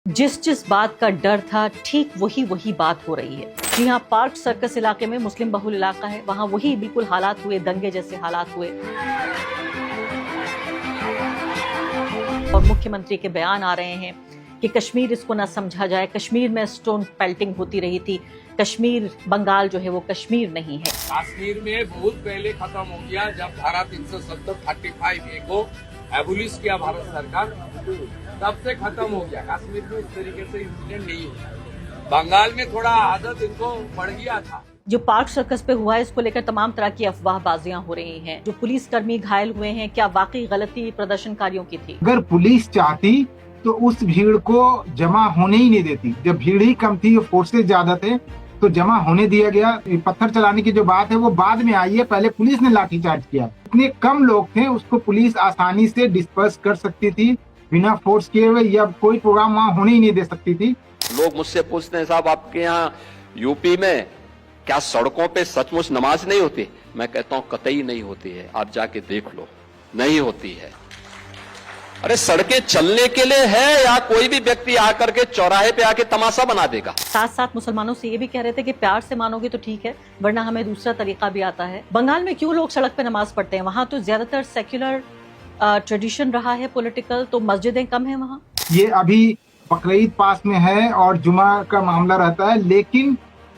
जिस जिस बात का डर था ठीक वही वही बात हो रही है। जी हाँ, पार्क सर्कस इलाके में मुस्लिम बहुल इलाका है, वहाँ वही बिल्कुल हालात हुए, दंगे जैसे हालात हुए और मुख्यमंत्री के बयान आ रहे हैं कि कश्मीर इसको ना समझा जाए। कश्मीर में स्टोन पेल्टिंग होती रही थी। कश्मीर बंगाल जो है वो कश्मीर नहीं है। कश्मीर में बहुत पहले खत्म हो गया जब धारा 370 35A को एबोलिश किया भारत सरकार, तब से खत्म हो गया। कश्मीर में इस तरीके से इंसिडेंट नहीं हुआ। बंगाल में थोड़ा आदत इनको बढ़ गया था। जो पार्क सर्कस पे हुआ है इसको लेकर तमाम तरह की अफवाहबाजियां हो रही हैं। जो पुलिसकर्मी घायल हुए हैं, क्या वाकई गलती प्रदर्शनकारियों की थी? अगर पुलिस चाहती तो उस भीड़ को जमा होने ही नहीं देती। जब भीड़ ही कम थी, फोर्सेज ज्यादा थे, तो जमा होने दिया गया। पत्थर चलाने की जो बात है वो बाद में आई है, पहले पुलिस ने लाठीचार्ज किया। इतने कम लोग थे, उसको पुलिस आसानी से डिस्पर्स कर सकती थी बिना फोर्स किए हुए, या कोई प्रोग्राम वहाँ होने ही नहीं दे सकती थी। लोग मुझसे पूछते हैं, साहब आपके यहाँ यूपी में क्या सड़कों पे सचमुच नमाज नहीं होती? मैं कहता हूं कतई नहीं होती है, आप जाके देख लो, नहीं होती है। अरे सड़कें चलने के लिए है या कोई भी व्यक्ति आकर के चौराहे पे आके तमाशा बना देगा? साथ साथ मुसलमानों से ये भी कह रहे थे कि प्यार से मानोगे तो ठीक है, वरना हमें दूसरा तरीका भी आता है। बंगाल में क्यों लोग सड़क पे नमाज पढ़ते हैं? वहाँ तो ज्यादातर सेक्युलर ट्रेडिशन रहा है पॉलिटिकल, तो मस्जिदें कम है वहाँ। ये अभी बकरीद पास में है और जुमा का मामला रहता है, लेकिन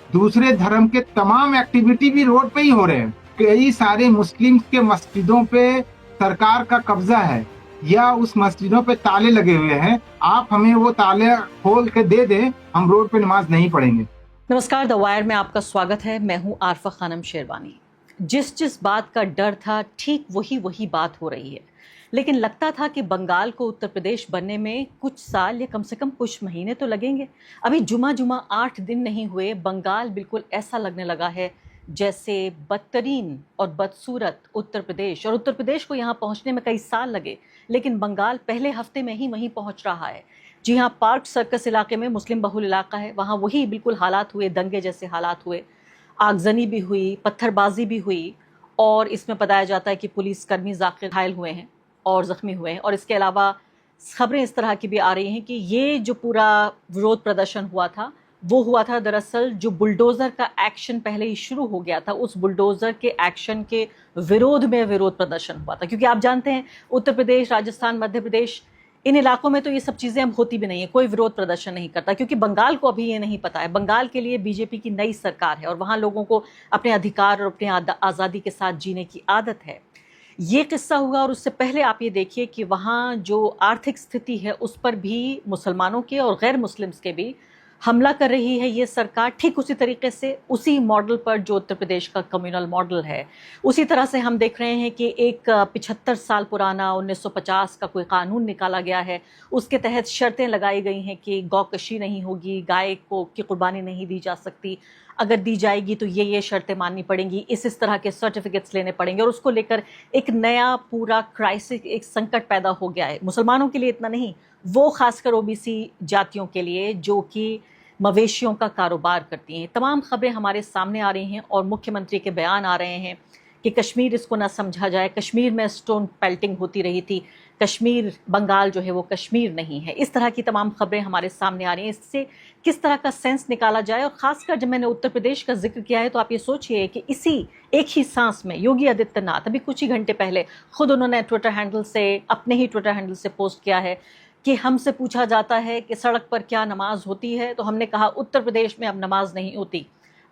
दूसरे धर्म के तमाम एक्टिविटी भी रोड पे ही हो रहे हैं। कई सारे मुस्लिम के मस्जिदों पे सरकार का कब्जा है या उस मस्जिदों पे ताले लगे हुए हैं। आप हमें वो ताले खोल के दे दें, हम रोड पे नमाज नहीं पढ़ेंगे। नमस्कार, द वायर में आपका स्वागत है। मैं हूँ आरफा खानम शेरवानी। जिस जिस बात का डर था ठीक वही वही बात हो रही है। लेकिन लगता था कि बंगाल को उत्तर प्रदेश बनने में कुछ साल या कम से कम कुछ महीने तो लगेंगे। अभी जुमा 8 दिन नहीं हुए, बंगाल बिल्कुल ऐसा लगने लगा है जैसे बदतरीन और बदसूरत उत्तर प्रदेश, और उत्तर प्रदेश को यहाँ पहुँचने में कई साल लगे, लेकिन बंगाल पहले हफ्ते में ही वहीं पहुँच रहा है। जी हाँ, पार्क सर्कस इलाके में मुस्लिम बहुल इलाका है, वहाँ वही बिल्कुल हालात हुए, दंगे जैसे हालात हुए, आगजनी भी हुई, पत्थरबाजी भी हुई, और इसमें बताया जाता है कि पुलिसकर्मी घायल हुए हैं और ज़ख्मी हुए हैं। और इसके अलावा खबरें इस तरह की भी आ रही हैं कि ये जो पूरा विरोध प्रदर्शन हुआ था वो हुआ था दरअसल जो बुलडोज़र का एक्शन पहले ही शुरू हो गया था, उस बुलडोज़र के एक्शन के विरोध में विरोध प्रदर्शन हुआ था। क्योंकि आप जानते हैं उत्तर प्रदेश, राजस्थान, मध्य प्रदेश, इन इलाकों में तो ये सब चीज़ें अब होती भी नहीं है, कोई विरोध प्रदर्शन नहीं करता, क्योंकि बंगाल को अभी ये नहीं पता है। बंगाल के लिए बीजेपी की नई सरकार है और वहाँ लोगों को अपने अधिकार और अपने आज़ादी के साथ जीने की आदत है। ये किस्सा हुआ, और उससे पहले आप ये देखिए कि वहाँ जो आर्थिक स्थिति है उस पर भी मुसलमानों के और गैर मुस्लिम्स के भी हमला कर रही है ये सरकार, ठीक उसी तरीके से, उसी मॉडल पर जो उत्तर प्रदेश का कम्युनल मॉडल है। उसी तरह से हम देख रहे हैं कि एक 75 साल पुराना 1950 का कोई कानून निकाला गया है, उसके तहत शर्तें लगाई गई हैं कि गौकशी नहीं होगी, गाय को की कुर्बानी नहीं दी जा सकती, अगर दी जाएगी तो ये शर्तें माननी पड़ेंगी, इस तरह के सर्टिफिकेट्स लेने पड़ेंगे। और उसको लेकर एक नया पूरा क्राइसिस, एक संकट पैदा हो गया है। मुसलमानों के लिए इतना नहीं, वो खासकर ओबीसी जातियों के लिए जो कि मवेशियों का कारोबार करती हैं। तमाम खबरें हमारे सामने आ रही हैं और मुख्यमंत्री के बयान आ रहे हैं कि कश्मीर इसको ना समझा जाए। कश्मीर में स्टोन पेल्टिंग होती रही थी, कश्मीर बंगाल जो है वो कश्मीर नहीं है। इस तरह की तमाम खबरें हमारे सामने आ रही हैं। इससे किस तरह का सेंस निकाला जाए, और खासकर जब मैंने उत्तर प्रदेश का जिक्र किया है तो आप ये सोचिए कि इसी एक ही सांस में योगी आदित्यनाथ अभी कुछ ही घंटे पहले खुद उन्होंने ट्विटर हैंडल से, अपने ही ट्विटर हैंडल से पोस्ट किया है कि हमसे पूछा जाता है कि सड़क पर क्या नमाज होती है, तो हमने कहा उत्तर प्रदेश में अब नमाज नहीं होती।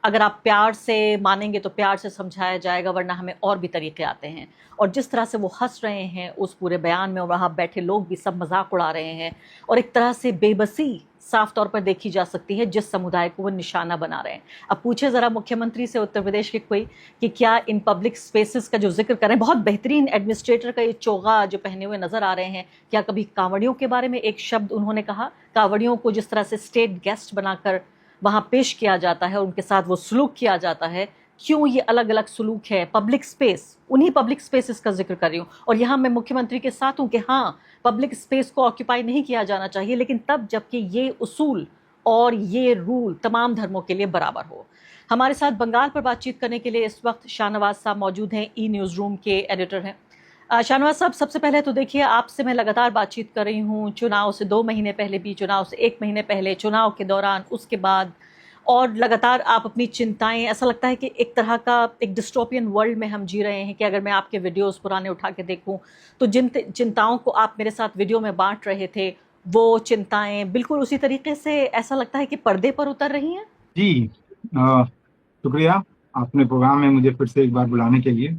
अगर आप प्यार से मानेंगे तो प्यार से समझाया जाएगा, वरना हमें और भी तरीके आते हैं। और जिस तरह से वो हंस रहे हैं उस पूरे बयान में, और वहाँ बैठे लोग भी सब मजाक उड़ा रहे हैं, और एक तरह से बेबसी साफ तौर पर देखी जा सकती है जिस समुदाय को वो निशाना बना रहे हैं। अब पूछे ज़रा मुख्यमंत्री से उत्तर प्रदेश के कोई कि क्या इन पब्लिक स्पेसेस का जो जिक्र करें, बहुत बेहतरीन एडमिनिस्ट्रेटर का ये चोगा जो पहने हुए नज़र आ रहे हैं, क्या कभी कांवड़ियों के बारे में एक शब्द उन्होंने कहा? कांवड़ियों को जिस तरह से स्टेट गेस्ट बनाकर वहाँ पेश किया जाता है, उनके साथ वो सलूक किया जाता है, क्यों ये अलग अलग सलूक है? पब्लिक स्पेस, उन्हीं पब्लिक स्पेसेस का जिक्र कर रही हूँ, और यहाँ मैं मुख्यमंत्री के साथ हूँ कि हाँ, पब्लिक स्पेस को ऑक्यूपाई नहीं किया जाना चाहिए, लेकिन तब जबकि ये उसूल और ये रूल तमाम धर्मों के लिए बराबर हो। हमारे साथ बंगाल पर बातचीत करने के लिए इस वक्त शाहनवाज साहब मौजूद हैं, ई न्यूज़ रूम के एडिटर हैं। शाहनवाज साहब, सबसे पहले तो देखिए, आपसे मैं लगातार बातचीत कर रही हूँ, चुनाव से 2 महीने पहले भी, चुनाव से 1 महीने पहले, चुनाव के दौरान, उसके बाद, और लगातार आप अपनी चिंताएं, ऐसा लगता है कि एक तरह का एक डिस्टोपियन वर्ल्ड में हम जी रहे हैं कि अगर मैं आपके वीडियोस पुराने उठा के देखूं तो जिन चिंताओं को आप मेरे साथ वीडियो में बांट रहे थे, वो चिंताएं बिल्कुल उसी तरीके से ऐसा लगता है कि पर्दे पर उतर रही हैं। जी, शुक्रिया आपने प्रोग्राम में मुझे फिर से एक बार बुलाने के लिए।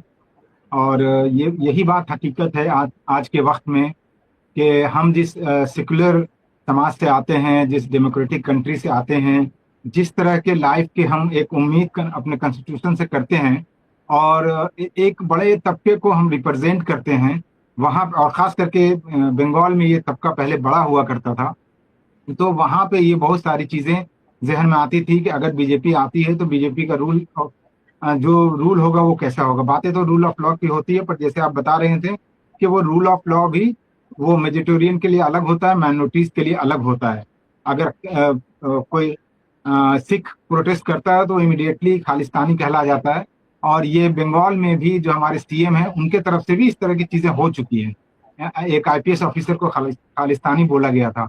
और यही बात हकीकत है आज के वक्त में कि हम जिस सेकुलर समाज से आते हैं, जिस डेमोक्रेटिक कंट्री से आते हैं, जिस तरह के लाइफ के हम एक उम्मीद अपने कॉन्स्टिट्यूशन से करते हैं, और एक बड़े तबके को हम रिप्रेजेंट करते हैं वहाँ, और ख़ास करके बंगाल में ये तबका पहले बड़ा हुआ करता था, तो वहाँ पे ये बहुत सारी चीज़ें जहन में आती थी कि अगर बीजेपी आती है तो बीजेपी का जो रूल होगा वो कैसा होगा। बातें तो रूल ऑफ लॉ की होती है, पर जैसे आप बता रहे थे कि वो रूल ऑफ लॉ भी वो मेजिटेरियन के लिए अलग होता है, माइनॉरिटीज के लिए अलग होता है। अगर कोई सिख प्रोटेस्ट करता है तो इमीडिएटली खालिस्तानी कहला जाता है, और ये बंगाल में भी जो हमारे सीएम हैं उनके तरफ से भी इस तरह की चीजें हो चुकी हैं। एक आईपीएस ऑफिसर को खालिस्तानी बोला गया था।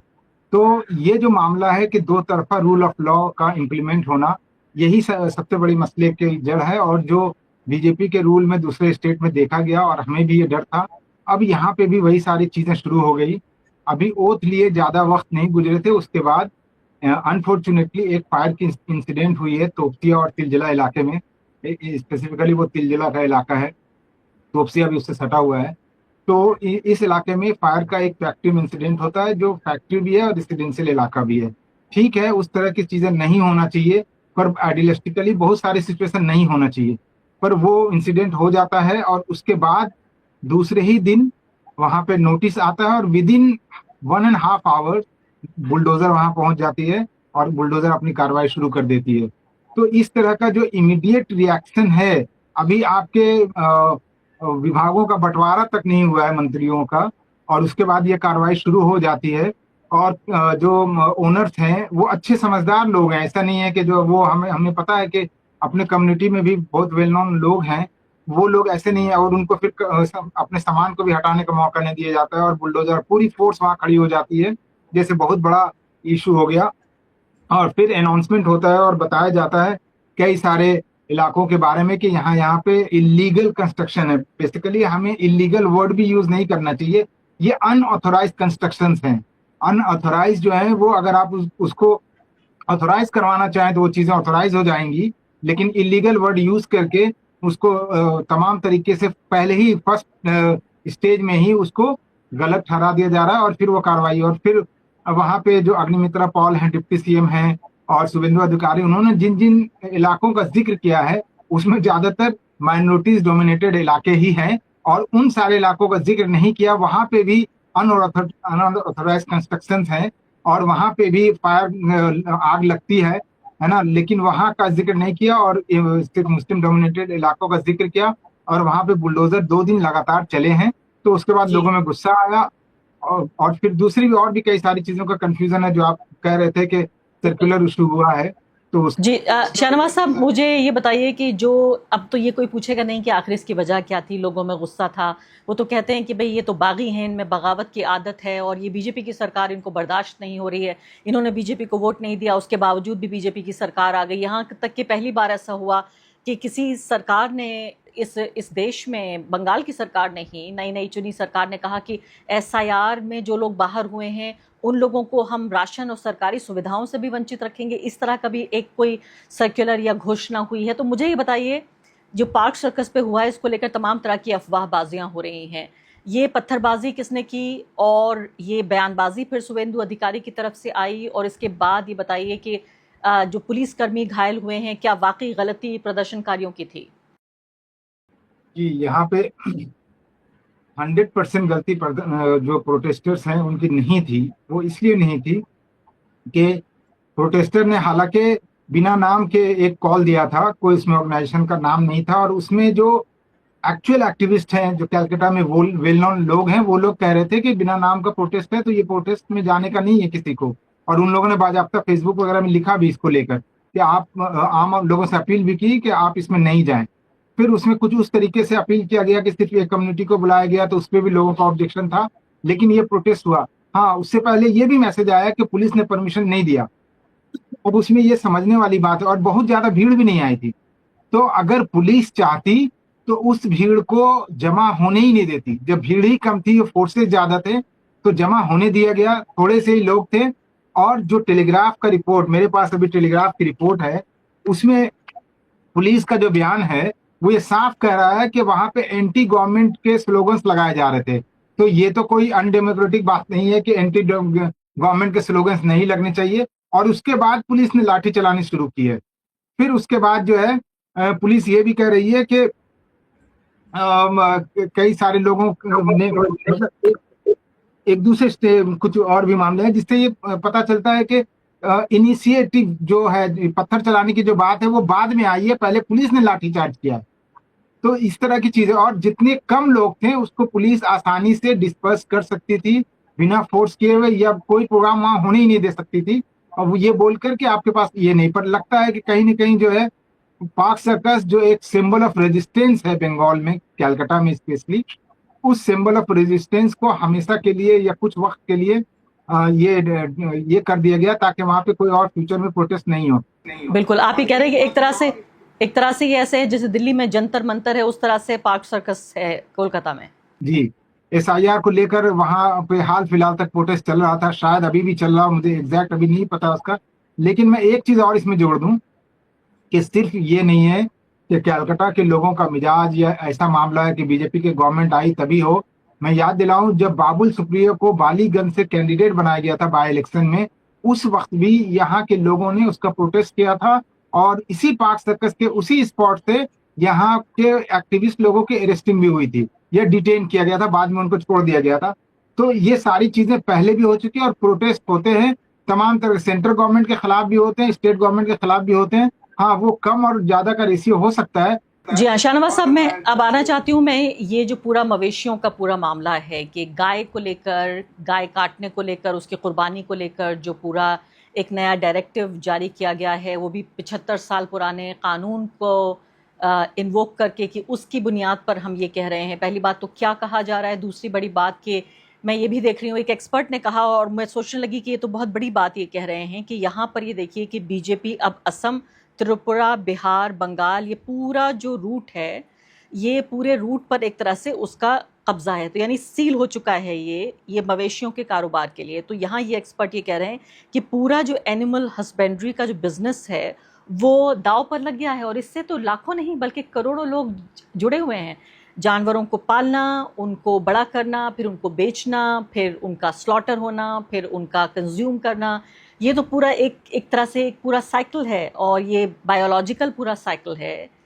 तो ये जो मामला है कि दो तरफा रूल ऑफ लॉ का इम्प्लीमेंट होना, यही सबसे बड़ी मसले की जड़ है, और जो बीजेपी के रूल में दूसरे स्टेट में देखा गया और हमें भी ये डर था, अब यहाँ पे भी वही सारी चीजें शुरू हो गई। अभी ओथ लिए ज्यादा वक्त नहीं गुजरे थे, उसके बाद अनफॉर्चुनेटली एक फायर की इंसिडेंट हुई है तोपसिया और तिलजिला इलाके में। स्पेसिफिकली वो तिलजिला का इलाका है, तोपसिया भी उससे सटा हुआ है। तो इस इलाके में फायर का एक फैक्ट्री में इंसिडेंट होता है, जो फैक्ट्री भी है और रेसिडेंशियल इलाका भी है। ठीक है, उस तरह की चीजें नहीं होना चाहिए, पर आइडियलिस्टिकली बहुत सारी सिचुएशन नहीं होना चाहिए, पर वो इंसिडेंट हो जाता है और उसके बाद दूसरे ही दिन वहां पे नोटिस आता है और विद इन 1.5 आवर बुलडोजर वहां पहुंच जाती है और बुलडोजर अपनी कार्रवाई शुरू कर देती है। तो इस तरह का जो इमीडिएट रिएक्शन है, अभी आपके विभागों का बंटवारा तक नहीं हुआ है मंत्रियों का, और उसके बाद ये कार्रवाई शुरू हो जाती है। और जो ओनर्स हैं वो अच्छे समझदार लोग हैं, ऐसा नहीं है कि जो वो हमें पता है कि अपने कम्युनिटी में भी बहुत वेल नोन लोग हैं, वो लोग ऐसे नहीं है, और उनको फिर अपने सामान को भी हटाने का मौका नहीं दिया जाता है, और बुलडोजर पूरी फोर्स वहां खड़ी हो जाती है जैसे बहुत बड़ा इशू हो गया। और फिर अनाउंसमेंट होता है और बताया जाता है कई सारे इलाकों के बारे में कि यहाँ पे इलीगल कंस्ट्रक्शन है। बेसिकली हमें इलीगल वर्ड भी यूज नहीं करना चाहिए, ये अनऑथोराइज कंस्ट्रक्शंस हैं। अनऑथोराइज जो है वो अगर आप उसको ऑथोराइज करवाना चाहें तो वो चीजें ऑथोराइज हो जाएंगी, लेकिन इलीगल वर्ड यूज करके उसको तमाम तरीके से पहले ही फर्स्ट स्टेज में ही उसको गलत ठहरा दिया जा रहा है, और फिर वो कार्रवाई। और फिर वहां पे जो अग्निमित्रा पॉल हैं, डिप्टी सीएम हैं, और शुभेंदु अधिकारी, उन्होंने जिन जिन इलाकों का जिक्र किया है उसमें ज्यादातर माइनॉरिटीज डोमिनेटेड इलाके ही हैं, और उन सारे इलाकों का जिक्र नहीं किया। वहां पे भी अनऑथोराइज कंस्ट्रक्शन है, और वहां पे भी फायर आग लगती है ना, लेकिन वहां का जिक्र नहीं किया, और सिर्फ मुस्लिम डोमिनेटेड इलाकों का जिक्र किया, और वहां पे बुलडोजर 2 दिन लगातार चले हैं। तो उसके बाद लोगों में गुस्सा आया, और फिर दूसरी भी कई सारी चीजों का कंफ्यूजन है, जो आप कह रहे थे कि सर्कुलर इशू हुआ है। तो जी, शाहनवाज साहब, मुझे ये बताइए कि जो अब तो ये कोई पूछेगा नहीं कि आखिर इसकी वजह क्या थी, लोगों में गुस्सा था, वो तो कहते हैं कि भाई ये तो बागी हैं, इनमें बगावत की आदत है, और ये बीजेपी की सरकार इनको बर्दाश्त नहीं हो रही है, इन्होंने बीजेपी को वोट नहीं दिया, उसके बावजूद भी बीजेपी की सरकार आ गई। यहाँ तक कि पहली बार ऐसा हुआ कि किसी सरकार ने इस देश में, बंगाल की सरकार ने ही, नई चुनी सरकार ने कहा कि एसआईआर में जो लोग बाहर हुए हैं उन लोगों को हम राशन और सरकारी सुविधाओं से भी वंचित रखेंगे। इस तरह का भी एक कोई सर्कुलर या घोषणा हुई है। तो मुझे ये बताइए, जो पार्क सर्कस पे हुआ है, इसको लेकर तमाम तरह की अफवाहबाजियां हो रही हैं, ये पत्थरबाजी किसने की, और ये बयानबाजी फिर शुभेंदु अधिकारी की तरफ से आई, और इसके बाद ये बताइए कि जो पुलिसकर्मी घायल हुए हैं, क्या वाकई गलती प्रदर्शनकारियों की थी? जी, यहाँ पे 100% गलती जो प्रोटेस्टर्स हैं उनकी नहीं थी। वो इसलिए नहीं थी कि प्रोटेस्टर ने हालांकि बिना नाम के एक कॉल दिया था, कोई इसमें ऑर्गेनाइजेशन का नाम नहीं था, और उसमें जो एक्चुअल एक्टिविस्ट हैं, जो कैलकाटा में वेल नोन लोग हैं, वो लोग कह रहे थे कि बिना नाम का प्रोटेस्ट है तो ये प्रोटेस्ट में जाने का नहीं है किसी को। और उन लोगों ने बाजाप्ता फेसबुक वगैरह में लिखा भी इसको लेकर कि आप आम लोगों से अपील भी की कि आप इसमें नहीं जाएं। फिर उसमें कुछ उस तरीके से अपील किया गया कि सिर्फ एक कम्युनिटी को बुलाया गया, तो उस पर भी लोगों का ऑब्जेक्शन था, लेकिन ये प्रोटेस्ट हुआ। हाँ, उससे पहले ये भी मैसेज आया कि पुलिस ने परमिशन नहीं दिया। अब उसमें ये समझने वाली बात है, और बहुत ज्यादा भीड़ भी नहीं आई थी। तो अगर पुलिस चाहती तो उस भीड़ को जमा होने ही नहीं देती। जब भीड़ ही कम थी, फोर्सेस ज्यादा थे, तो जमा होने दिया गया, थोड़े से ही लोग थे। और जो टेलीग्राफ का रिपोर्ट, मेरे पास अभी टेलीग्राफ की रिपोर्ट है, उसमें पुलिस का जो बयान है वो ये साफ कह रहा है कि वहां पे एंटी गवर्नमेंट के स्लोगन्स लगाए जा रहे थे। तो ये तो कोई अनडेमोक्रेटिक बात नहीं है कि एंटी गवर्नमेंट के स्लोगन्स नहीं लगने चाहिए। और उसके बाद पुलिस ने लाठी चलानी शुरू की है। फिर उसके बाद जो है पुलिस ये भी कह रही है कि कई सारे लोगों ने मतलब एक दूसरे से कुछ और भी मामले हैं, जिससे ये पता चलता है कि इनिशिएटिव जो है पत्थर चलाने की जो बात है वो बाद में आई है, पहले पुलिस ने लाठीचार्ज किया है। तो इस तरह की चीजें, और जितने कम लोग थे उसको पुलिस आसानी से डिस्पर्स कर सकती थी बिना फोर्स किए हुए, या कोई प्रोग्राम वहां होने ही नहीं दे सकती थी। और वो ये बोलकर कि आपके पास ये नहीं, पर लगता है कि कहीं ना कहीं जो है पाक सर्कस जो एक सिंबल ऑफ रेजिस्टेंस है बंगाल में, कैलकाटा में स्पेशली, उस सिंबल ऑफ रेजिस्टेंस को हमेशा के लिए या कुछ वक्त के लिए ये कर दिया गया ताकि वहां पे कोई और फ्यूचर में प्रोटेस्ट नहीं हो। बिल्कुल, आप ही कह रहे हैं कि एक तरह से ये ऐसे है जैसे दिल्ली में जंतर मंतर है, उस तरह से पार्क सर्कस है कोलकाता में। जी, SIR को लेकर वहां पे हाल फिलहाल तक प्रोटेस्ट चल रहा था, शायद अभी भी चल रहा, मुझे एग्जैक्ट अभी नहीं पता उसका। लेकिन मैं एक चीज और इसमें जोड़ दूं कि सिर्फ ये नहीं है कि कैलकाटा के लोगों का मिजाज या ऐसा मामला है कि बीजेपी की गवर्नमेंट आई तभी हो। मैं याद दिलाऊं, जब बाबुल सुप्रियो को बालीगंज से कैंडिडेट बनाया गया था बाय इलेक्शन में, उस वक्त भी यहाँ के लोगों ने उसका प्रोटेस्ट किया था, और इसी पार्क सर्कस के उसी स्पॉट से यहाँ के एक्टिविस्ट लोगों की अरेस्टिंग भी हुई थी, या डिटेन किया गया था, बाद में उनको छोड़ दिया गया था। तो ये सारी चीजें पहले भी हो चुकी है, और प्रोटेस्ट होते हैं तमाम तरह, सेंट्रल गवर्नमेंट के खिलाफ भी होते हैं, स्टेट गवर्नमेंट के खिलाफ भी होते हैं। हाँ, वो कम और ज्यादा का रेशियो हो सकता है। जी हाँ, शाहनवाज साहब, मैं अब आना चाहती हूँ, मैं ये जो पूरा मवेशियों का पूरा मामला है कि गाय को लेकर, गाय काटने को लेकर, उसकी कुर्बानी को लेकर जो पूरा एक नया डायरेक्टिव जारी किया गया है, वो भी 75 साल पुराने कानून को इन्वोक करके कि उसकी बुनियाद पर हम ये कह रहे हैं। पहली बात तो क्या कहा जा रहा है, दूसरी बड़ी बात कि मैं ये भी देख रही हूँ, एक एक्सपर्ट ने कहा और मैं सोचने लगी कि ये तो बहुत बड़ी बात ये कह रहे हैं कि यहाँ पर ये देखिए कि बीजेपी अब असम, त्रिपुरा, बिहार, बंगाल, ये पूरा जो रूट है, ये पूरे रूट पर एक तरह से उसका कब्जा है, तो यानी सील हो चुका है ये मवेशियों के कारोबार के लिए। तो यहाँ ये एक्सपर्ट ये कह रहे हैं कि पूरा जो एनिमल हस्बेंड्री का जो बिजनेस है वो दाव पर लग गया है, और इससे तो लाखों नहीं बल्कि करोड़ों लोग जुड़े हुए हैं। जानवरों को पालना, उनको बड़ा करना, फिर उनको बेचना, फिर उनका स्लॉटर होना, फिर उनका कंज्यूम करना, ये तो पूरा एक तरह से एक पूरा साइकिल है, और ये बायोलॉजिकल पूरा साइकिल है।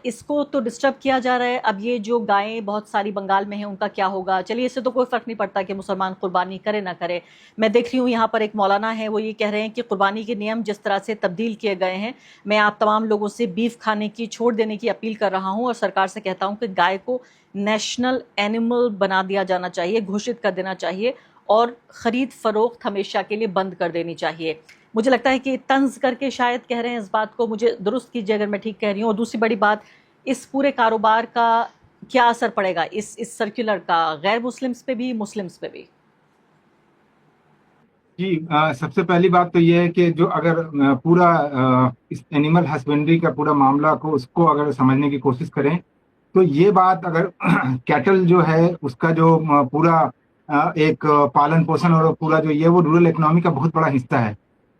इसको तो डिस्टर्ब किया जा रहा है। अब ये जो गायें बहुत सारी बंगाल में हैं, उनका क्या होगा? चलिए, इससे तो कोई फ़र्क नहीं पड़ता कि मुसलमान कुर्बानी करे ना करे। मैं देख रही हूँ यहाँ पर एक मौलाना है, वो ये कह रहे हैं कि कुर्बानी के नियम जिस तरह से तब्दील किए गए हैं, मैं आप तमाम लोगों से बीफ खाने की छोड़ देने की अपील कर रहा हूँ, और सरकार से कहता हूँ कि गाय को नेशनल एनिमल बना दिया जाना चाहिए, घोषित कर देना चाहिए, और ख़रीद फ़रोख्त हमेशा के लिए बंद कर देनी चाहिए। मुझे लगता है कि तंज करके शायद कह रहे हैं इस बात को, मुझे दुरुस्त कीजिए अगर मैं ठीक कह रही हूँ। और दूसरी बड़ी बात, इस पूरे कारोबार का क्या असर पड़ेगा इस सर्कुलर का गैर मुस्लिम्स पे भी, मुस्लिम्स पे भी? जी, सबसे पहली बात तो ये है कि जो अगर पूरा इस एनिमल हस्बेंड्री का पूरा मामला को उसको अगर समझने की कोशिश करें, तो ये बात अगर कैटल जो है उसका जो पूरा एक पालन पोषण और पूरा जो ये वो रूरल इकोनॉमी का बहुत बड़ा हिस्सा है।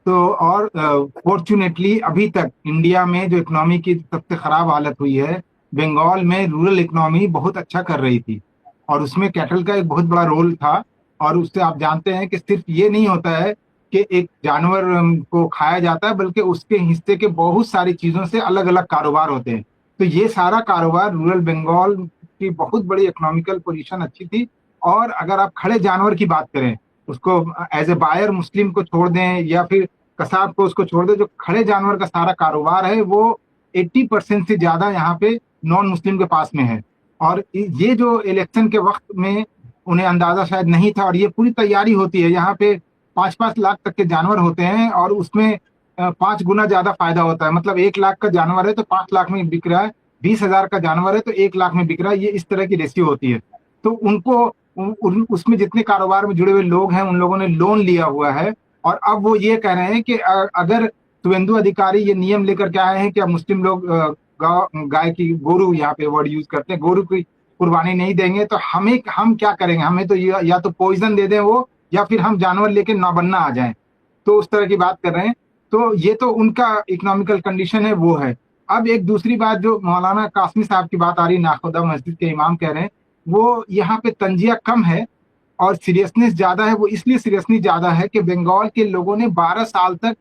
तो और फॉर्चुनेटली अभी तक इंडिया में जो इकोनॉमी की सबसे खराब हालत हुई है, बंगाल में रूरल इकोनॉमी बहुत अच्छा कर रही थी, और उसमें कैटल का एक बहुत बड़ा रोल था। और उससे आप जानते हैं कि सिर्फ ये नहीं होता है कि एक जानवर को खाया जाता है, बल्कि उसके हिस्से के बहुत सारी चीजों से अलग अलग कारोबार होते हैं। तो ये सारा कारोबार रूरल बंगाल की बहुत बड़ी इकोनॉमिकल पोजीशन अच्छी थी। और अगर आप खड़े जानवर की बात करें, उसको एज ए बायर मुस्लिम को छोड़ दें या फिर कसाब को उसको छोड़ दें, जो खड़े जानवर का सारा कारोबार है वो 80% से ज्यादा यहाँ पे नॉन मुस्लिम के पास में है। और ये जो इलेक्शन के वक्त में उन्हें अंदाजा शायद नहीं था, और ये पूरी तैयारी होती है। यहाँ पे 5-5 लाख तक के जानवर होते हैं, और उसमें 5 गुना ज्यादा फायदा होता है। मतलब 1 लाख का जानवर है तो 5 लाख में बिक रहा है, 20,000 का जानवर है तो 1 लाख में बिक रहा है, ये इस तरह की रेशियो होती है। तो उनको उसमें जितने कारोबार में जुड़े हुए लोग हैं उन लोगों ने लोन लिया हुआ है, और अब वो ये कह रहे हैं कि अगर शुभेंदु अधिकारी ये नियम लेकर के आए हैं कि अब मुस्लिम लोग गाय की, गोरू यहाँ पे वर्ड यूज करते हैं, गोरू की कुर्बानी नहीं देंगे तो हम क्या करेंगे, हमें तो या तो पॉइजन दे दें वो, या फिर हम जानवर लेके नौबन्ना आ जाएं। तो उस तरह की बात कर रहे हैं। तो ये तो उनका इकोनॉमिकल कंडीशन है, वो है। अब एक दूसरी बात जो मौलाना कासमी साहब की बात आ रही, नाखुदा मस्जिद के इमाम कह रहे हैं, वो यहाँ पे तंजिया कम है और सीरियसनेस ज्यादा है। वो इसलिए सीरियसनेस ज्यादा है कि बंगाल के लोगों ने 12 साल तक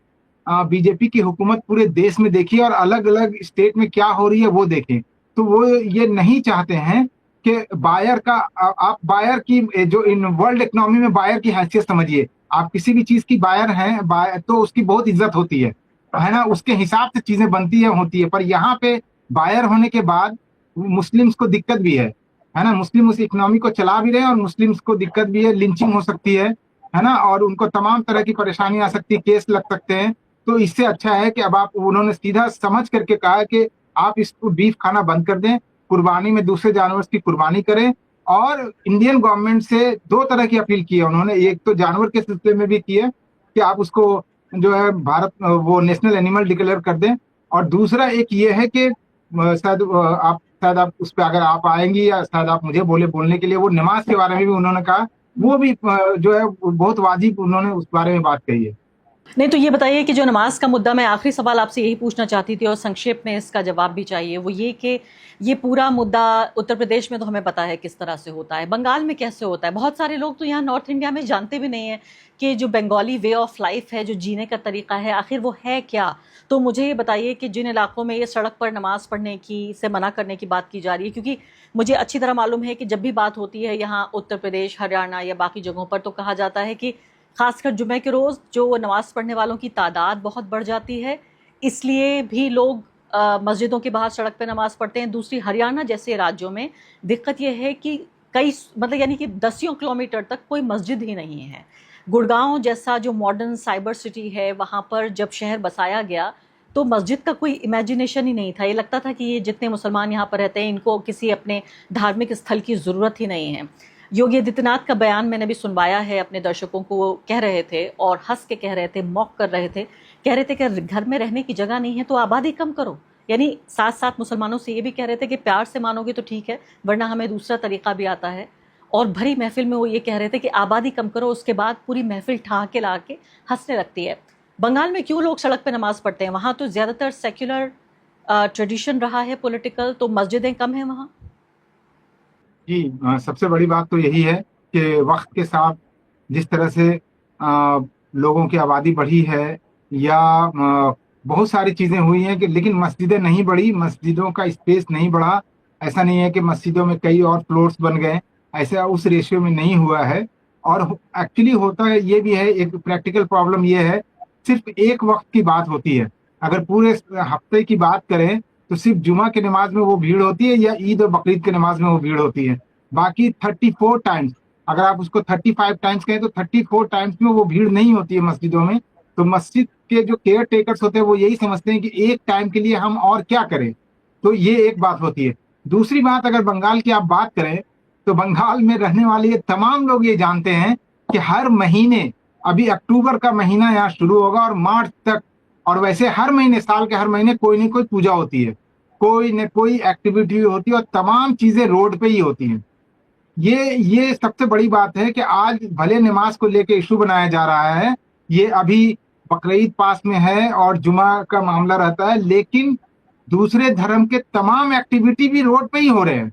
बीजेपी की हुकूमत पूरे देश में देखी और अलग अलग स्टेट में क्या हो रही है वो देखें। तो वो ये नहीं चाहते हैं कि बायर का, आप बायर की जो इन वर्ल्ड इकोनॉमी में बायर की हैसियत समझिए। आप किसी भी चीज की बायर हैं तो उसकी बहुत इज्जत होती है ना, उसके हिसाब से चीजें बनती है होती है। पर यहाँ पे बायर होने के बाद मुस्लिम्स को दिक्कत भी है ना, मुस्लिम उस इकोनॉमी को चला भी रहे हैं और मुस्लिम्स को दिक्कत भी है, लिंचिंग हो सकती है ना, और उनको तमाम तरह की परेशानी आ सकती है, केस लग सकते हैं। तो इससे अच्छा है कि अब उन्होंने सीधा समझ करके कहा कि आप इसको बीफ खाना बंद कर दें, कुर्बानी में दूसरे जानवर की कुर्बानी करें। और इंडियन गवर्नमेंट से 2 तरह की अपील की है उन्होंने, एक तो जानवर के सिलसिले में भी की है कि आप उसको जो है भारत वो नेशनल एनिमल डिक्लेयर कर दें, और दूसरा एक ये है कि शायद आप उस पर अगर आप आएंगी या शायद आप मुझे बोलने के लिए, वो नमाज के बारे में भी उन्होंने कहा, वो भी जो है बहुत वाजिब उन्होंने उस बारे में बात कही है। नहीं, तो ये बताइए कि जो नमाज का मुद्दा, मैं आखिरी सवाल आपसे यही पूछना चाहती थी और संक्षेप में इसका जवाब भी चाहिए, वो ये कि ये पूरा मुद्दा उत्तर प्रदेश में तो हमें पता है किस तरह से होता है, बंगाल में कैसे होता है। बहुत सारे लोग तो यहाँ नॉर्थ इंडिया में जानते भी नहीं है कि जो बंगाली वे ऑफ लाइफ है, जो जीने का तरीका है, आखिर वो है क्या। तो मुझे ये बताइए कि जिन इलाकों में ये सड़क पर नमाज पढ़ने की से मना करने की बात की जा रही है, क्योंकि मुझे अच्छी तरह मालूम है कि जब भी बात होती है यहाँ उत्तर प्रदेश, हरियाणा या बाकी जगहों पर, तो कहा जाता है कि खासकर जुमे के रोज़ जो नमाज़ पढ़ने वालों की तादाद बहुत बढ़ जाती है, इसलिए भी लोग मस्जिदों के बाहर सड़क पे नमाज़ पढ़ते हैं। दूसरी, हरियाणा जैसे राज्यों में दिक्कत यह है कि यानी कि 10 किलोमीटर तक कोई मस्जिद ही नहीं है। गुड़गांव जैसा जो मॉडर्न साइबर सिटी है, वहाँ पर जब शहर बसाया गया तो मस्जिद का कोई इमेजिनेशन ही नहीं था। ये लगता था कि ये जितने मुसलमान यहाँ पर रहते हैं, इनको किसी अपने धार्मिक स्थल की ज़रूरत ही नहीं है। योगी आदित्यनाथ का बयान मैंने भी सुनवाया है अपने दर्शकों को, वो कह रहे थे और हंस के कह रहे थे, मॉक कर रहे थे, कह रहे थे कि घर में रहने की जगह नहीं है तो आबादी कम करो। यानी साथ साथ मुसलमानों से ये भी कह रहे थे कि प्यार से मानोगे तो ठीक है, वरना हमें दूसरा तरीका भी आता है। और भरी महफिल में वो ये कह रहे थे कि आबादी कम करो, उसके बाद पूरी महफिल ठा के ला के हंसने लगती है। बंगाल में क्यों लोग सड़क पर नमाज पढ़ते हैं? वहाँ तो ज़्यादातर सेक्युलर ट्रेडिशन रहा है पॉलिटिकल, तो मस्जिदें कम हैं वहाँ। जी, सबसे बड़ी बात तो यही है कि वक्त के साथ जिस तरह से लोगों की आबादी बढ़ी है या बहुत सारी चीज़ें हुई हैं कि, लेकिन मस्जिदें नहीं बढ़ी, मस्जिदों का स्पेस नहीं बढ़ा। ऐसा नहीं है कि मस्जिदों में कई और फ्लोर्स बन गए, ऐसा उस रेशियो में नहीं हुआ है। और एक्चुअली होता है ये भी है, एक प्रैक्टिकल प्रॉब्लम ये है, सिर्फ एक वक्त की बात होती है। अगर पूरे हफ्ते की बात करें तो सिर्फ जुमा की नमाज में वो भीड़ होती है या ईद और बकरीद की नमाज में वो भीड़ होती है। बाकी 34 टाइम्स, अगर आप उसको 35 टाइम्स कहें तो 34 टाइम्स में वो भीड़ नहीं होती है मस्जिदों में। तो मस्जिद के जो केयर टेकर्स होते हैं वो यही समझते हैं कि एक टाइम के लिए हम और क्या करें। तो ये एक बात होती है। दूसरी बात, अगर बंगाल की आप बात करें तो बंगाल में रहने वाले तमाम लोग ये जानते हैं कि हर महीने, अभी अक्टूबर का महीना यहाँ शुरू होगा और मार्च तक, और वैसे हर महीने, साल के हर महीने कोई न कोई पूजा होती है, कोई न कोई एक्टिविटी होती है और तमाम चीजें रोड पे ही होती हैं। ये सबसे बड़ी बात है कि आज भले नमाज को लेके इशू बनाया जा रहा है, ये अभी बकरीद पास में है और जुमा का मामला रहता है, लेकिन दूसरे धर्म के तमाम एक्टिविटी भी रोड पे ही हो रहे हैं।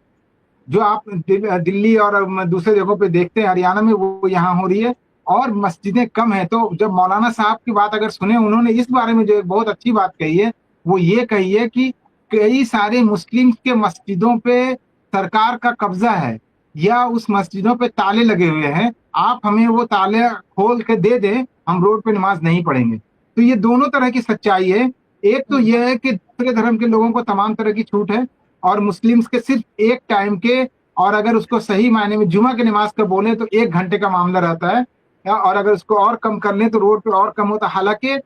जो आप दिल्ली और दूसरे जगहों पे देखते हैं, हरियाणा में, वो यहाँ हो रही है और मस्जिदें कम है। तो जब मौलाना साहब की बात अगर सुने, उन्होंने इस बारे में जो बहुत अच्छी बात कही है, वो ये कही है कि कई सारे मुस्लिम के मस्जिदों पे सरकार का कब्जा है या उस मस्जिदों पे ताले लगे हुए हैं, आप हमें वो ताले खोल के दे दें, हम रोड पे नमाज नहीं पढ़ेंगे। तो ये दोनों तरह की सच्चाई है। एक तो यह है कि दूसरे धर्म के लोगों को तमाम तरह की छूट है और मुस्लिम्स के सिर्फ एक टाइम के, और अगर उसको सही मायने में जुमा की नमाज का बोले तो 1 घंटे का मामला रहता है, और अगर उसको और कम कर लें तो रोड पे और कम होता है। हालांकि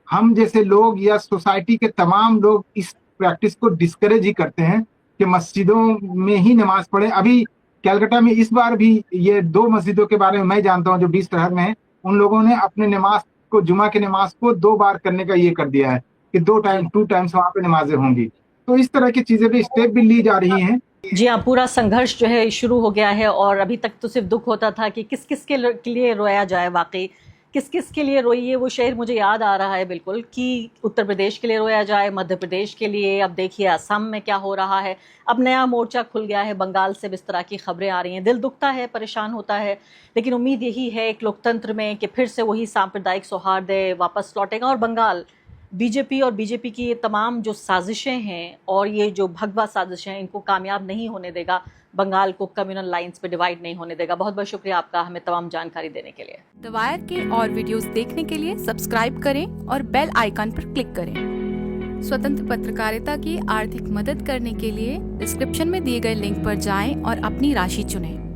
हम जैसे लोग या सोसाइटी के तमाम लोग इस प्रैक्टिस को डिस्करेज ही करते हैं कि मस्जिदों में ही नमाज पढ़े। अभी कलकत्ता में इस बार भी ये 2 मस्जिदों के बारे में मैं जानता हूँ जो 20 शहर में है, उन लोगों ने अपने नमाज को, जुमा की नमाज को 2 बार करने का ये कर दिया है कि 2 टाइम्स वहां पे नमाजें होंगी। तो इस तरह की चीजें भी स्टेप भी ली जा रही हैं। जी हाँ, पूरा संघर्ष जो है शुरू हो गया है और अभी तक तो सिर्फ दुख होता था कि किस किस के लिए रोया जाए, वाकई किस किस के लिए रोइए। वो शहर मुझे याद आ रहा है बिल्कुल कि उत्तर प्रदेश के लिए रोया जाए, मध्य प्रदेश के लिए, अब देखिए असम में क्या हो रहा है, अब नया मोर्चा खुल गया है, बंगाल से इस तरह की खबरें आ रही हैं। दिल दुखता है, परेशान होता है, लेकिन उम्मीद यही है एक लोकतंत्र में कि फिर से वही सांप्रदायिक सौहार्द वापस लौटेगा और बंगाल बीजेपी और बीजेपी की ये तमाम जो साजिशें हैं और ये जो भगवा साजिशें हैं, इनको कामयाब नहीं होने देगा, बंगाल को कम्युनल लाइंस पे डिवाइड नहीं होने देगा। बहुत बहुत शुक्रिया आपका हमें तमाम जानकारी देने के लिए। द वायर के और वीडियोस देखने के लिए सब्सक्राइब करें और बेल आइकन पर क्लिक करें। स्वतंत्र पत्रकारिता की आर्थिक मदद करने के लिए डिस्क्रिप्शन में दिए गए लिंक पर जाएं और अपनी राशि चुनें।